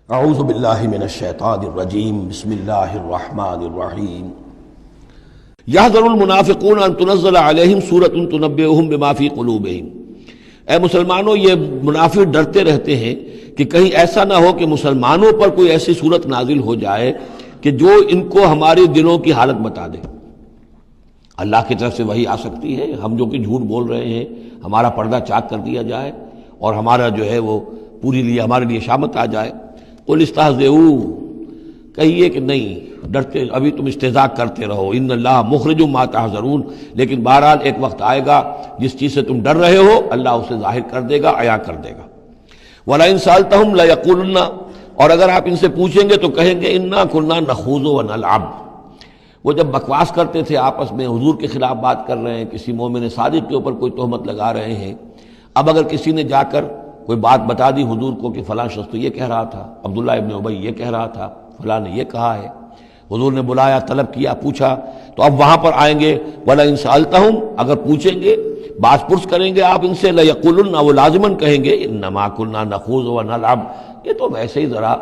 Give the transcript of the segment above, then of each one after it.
اعوذ باللہ من الشیطان الرجیم بسم اللہ الرحمن الرحیم یحذر المنافقون ان تنزل علیہم سورۃ تنبئہم بما فی قلوبہم۔ اے مسلمانوں، یہ منافق ڈرتے رہتے ہیں کہ کہیں ایسا نہ ہو کہ مسلمانوں پر کوئی ایسی صورت نازل ہو جائے کہ جو ان کو ہمارے دلوں کی حالت بتا دے۔ اللہ کی طرف سے وحی آ سکتی ہے، ہم جو کہ جھوٹ بول رہے ہیں ہمارا پردہ چاک کر دیا جائے اور ہمارا جو ہے وہ ہمارے لیے شامت آ جائے۔ قل استہزئوا، کہیے کہ نہیں، ڈرتے ابھی تم استہزاء کرتے رہو، ان اللہ مخرج ما تحذرون، لیکن بہرحال ایک وقت آئے گا جس چیز سے تم ڈر رہے ہو اللہ اسے ظاہر کر دے گا، عیاں کر دے گا۔ وَلَئِن سَأَلْتَهُمْ لَيَقُولُنَّ، اور اگر آپ ان سے پوچھیں گے تو کہیں گے اِنَّا كُنَّا نَخُوضُ وَنَلْعَبُ۔ وہ جب بکواس کرتے تھے آپس میں، حضور کے خلاف بات کر رہے ہیں، کسی مومن صادق کے اوپر کوئی تہمت لگا رہے ہیں، اب اگر کسی نے جا کر کوئی بات بتا دی حضور کو کہ فلاں شخص تو یہ کہہ رہا تھا، عبداللہ ابن ابی یہ کہہ رہا تھا، فلاں نے یہ کہا ہے، حضور نے بلایا، طلب کیا، پوچھا، تو اب وہاں پر آئیں گے وَلَئِن سَأَلْتَهُمْ، اگر پوچھیں گے، باز پرس کریں گے آپ ان سے، لَيَقُولُنَّ، وہ لازماً کہیں گے اِنَّمَا كُنَّا نَخُوضُ وَنَلْعَبُ، یہ تو ویسے ہی ذرا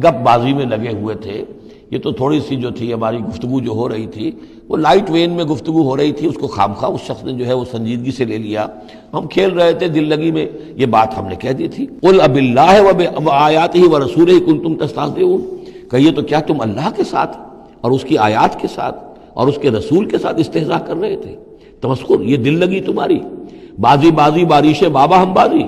گپ بازی میں لگے ہوئے تھے، یہ تو تھوڑی سی جو تھی ہماری گفتگو جو ہو رہی تھی وہ لائٹ وین میں گفتگو ہو رہی تھی، اس کو خامخواہ اس شخص نے جو ہے وہ سنجیدگی سے لے لیا، ہم کھیل رہے تھے دل لگی میں، یہ بات ہم نے کہہ دی تھی۔ قُلْ أَبِاللَّهِ وَآيَاتِهِ وَرَسُولِهِ كُنتُمْ تَسْتَهْزِئُونَ، کہیے تو کیا تم اللہ کے ساتھ اور اس کی آیات کے ساتھ اور اس کے رسول کے ساتھ استہزاء کر رہے تھے؟ تمسخر، یہ دل لگی تمہاری، بازی بازی بارش بابا ہم بازی،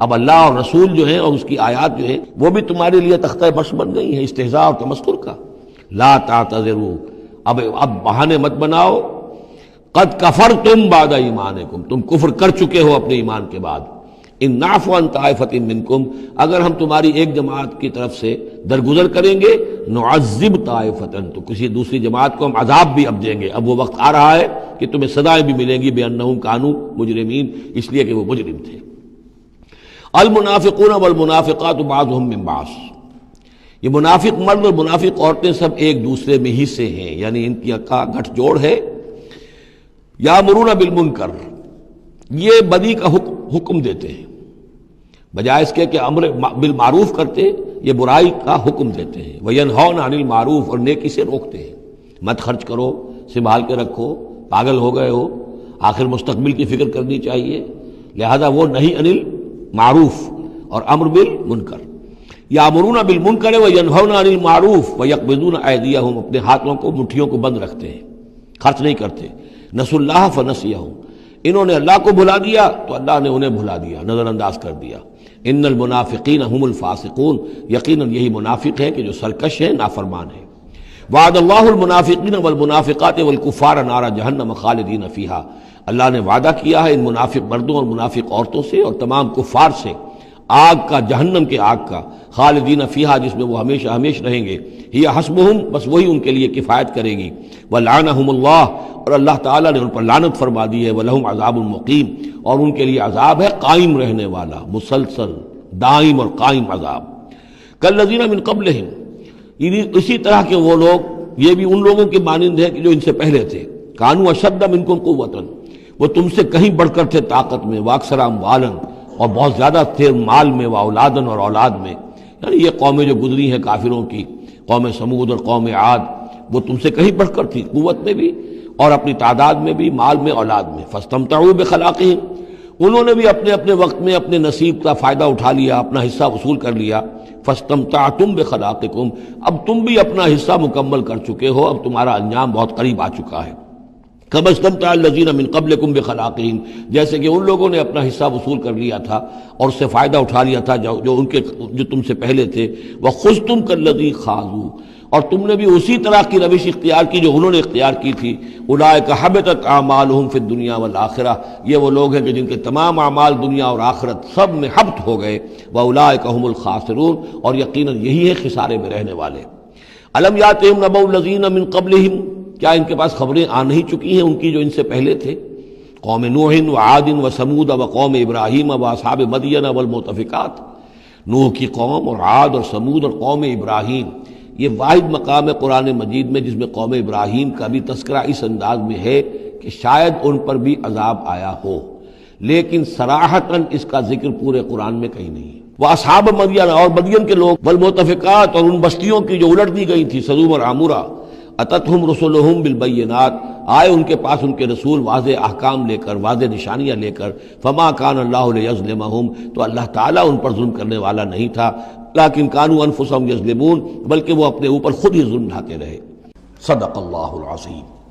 اب اللہ اور رسول جو ہیں اور اس کی آیات جو ہیں وہ بھی تمہارے لیے تختہ برش بن گئی ہیں استہزاء اور تمسخر کا۔ لا تعتذروا، اب بہانے مت بناؤ، قد کفرتم بعد ایمانکم، تم کفر کر چکے ہو اپنے ایمان کے بعد۔ ان نعفو عن طائفۃ منکم، اگر ہم تمہاری ایک جماعت کی طرف سے درگزر کریں گے، نعذب طائفۃ، تو کسی دوسری جماعت کو ہم عذاب بھی اب دیں گے، اب وہ وقت آ رہا ہے کہ تمہیں سزائیں بھی ملیں گی، بانہم کانوا مجرمین، اس لیے کہ وہ مجرم تھے۔ المنافقون والمنافقات بعضهم من بعض، یہ منافق مرد اور منافق عورتیں سب ایک دوسرے میں ہی سے ہیں، یعنی ان کی کا گٹھ جوڑ ہے۔ یامرون بالمنکر، یہ بدی کا حکم دیتے ہیں، بجائے اس کے کہ امر بالمعروف کرتے یہ برائی کا حکم دیتے ہیں۔ وینہون عن المعروف، اور نیکی سے روکتے ہیں، مت خرچ کرو، سنبھال کے رکھو، پاگل ہو گئے ہو، آخر مستقبل کی فکر کرنی چاہیے، لہذا وہ نہیں عن المعروف اور امر بالمنکر۔ یامرون بالمنکر وینہون عن المعروف ویقبضون ایدیہم، اپنے ہاتھوں کو، مٹھیوں کو بند رکھتے ہیں، خرچ نہیں کرتے۔ نسوا اللہ فنسیہم، انہوں نے اللہ کو بھلا دیا تو اللہ نے انہیں بھلا دیا، نظر انداز کر دیا۔ ان المنافقین هم الفاسقون، یقیناً یہی منافق ہیں کہ جو سرکش ہیں، نافرمان ہیں۔ وعد اللہ المنافقین والمنافقات والکفار نار جہنم خالدین فیہا، اللہ نے وعدہ کیا ہے ان منافق مردوں اور منافق عورتوں سے اور تمام کفار سے آگ کا، جہنم کے آگ کا، خالدین فیہا، جس میں وہ ہمیشہ ہمیشہ رہیں گے، ہی حسبہم، بس وہی ان کے لیے کفایت کرے گی، ولعنہم اللہ، اور اللہ تعالیٰ نے ان پر لعنت فرما دی ہے، ولہم عذاب مقیم، اور ان کے لیے عذاب ہے قائم رہنے والا، مسلسل دائم اور قائم عذاب۔ کالذین من قبلہم، اسی طرح کے وہ لوگ، یہ بھی ان لوگوں کے مانند ہے کہ جو ان سے پہلے تھے، کانوا اشد منکم قوۃ، وہ تم سے کہیں بڑھ کر تھے طاقت میں، واکثر اموالا، اور بہت زیادہ تھے مال میں، واولادن، اور اولاد میں، یعنی یہ قومیں جو گزری ہیں کافروں کی، قوم سمود اور قوم عاد، وہ تم سے کہیں بڑھ کر تھی، قوت میں بھی اور اپنی تعداد میں بھی، مال میں، اولاد میں۔ فاستمتعوا بخلاقہم، انہوں نے بھی اپنے اپنے وقت میں اپنے نصیب کا فائدہ اٹھا لیا، اپنا حصہ وصول کر لیا۔ فاستمتعتم بخلاقکم، اب تم بھی اپنا حصہ مکمل کر چکے ہو، اب تمہارا انجام بہت قریب آ چکا ہے۔ کما استمتع الذین من قبلکم بخلاقہم، جیسے کہ ان لوگوں نے اپنا حصہ وصول کر لیا تھا اور اس سے فائدہ اٹھا لیا تھا جو تم سے پہلے تھے۔ وخذتم کالذی خاضوا، اور تم نے بھی اسی طرح کی روش اختیار کی جو انہوں نے اختیار کی تھی۔ اولئک حبطت اعمالہم فی الدنیا والآخرہ، یہ وہ لوگ ہیں کہ جن کے تمام اعمال دنیا اور آخرت سب میں حبط ہو گئے۔ واولئک هم الخاسرون، اور یقیناً یہی ہے خسارے میں رہنے والے۔ الم یاتہم نبأ الذین من قبلہم، کیا ان کے پاس خبریں آ نہیں چکی ہیں ان کی جو ان سے پہلے تھے؟ قوم نوح وعاد وثمود وقوم ابراہیم واصحاب مدین والمؤتفکات، نوح کی قوم اور عاد اور سمود اور قوم ابراہیم، یہ واحد مقام ہے قرآن مجید میں جس میں قوم ابراہیم کا بھی تذکرہ اس انداز میں ہے کہ شاید ان پر بھی عذاب آیا ہو، لیکن صراحتاً اس کا ذکر پورے قرآن میں کہیں نہیں ہے۔ وہ اصحاب مدین اور مدین کے لوگ، والمؤتفقات اور ان بستیوں کی جو الٹ دی گئی تھی سدوم اور عامورہ، اتتہم رسلہم بالبینات، آئے ان کے پاس ان کے رسول واضح احکام لے کر، واضح نشانیاں لے کر، فما کان اللہ لیظلمہم، تو اللہ تعالیٰ ان پر ظلم کرنے والا نہیں تھا، لیکن کانوا انفسہم یظلمون، بلکہ وہ اپنے اوپر خود ہی ظلم ڈھاتے رہے۔ صدق اللہ العظیم۔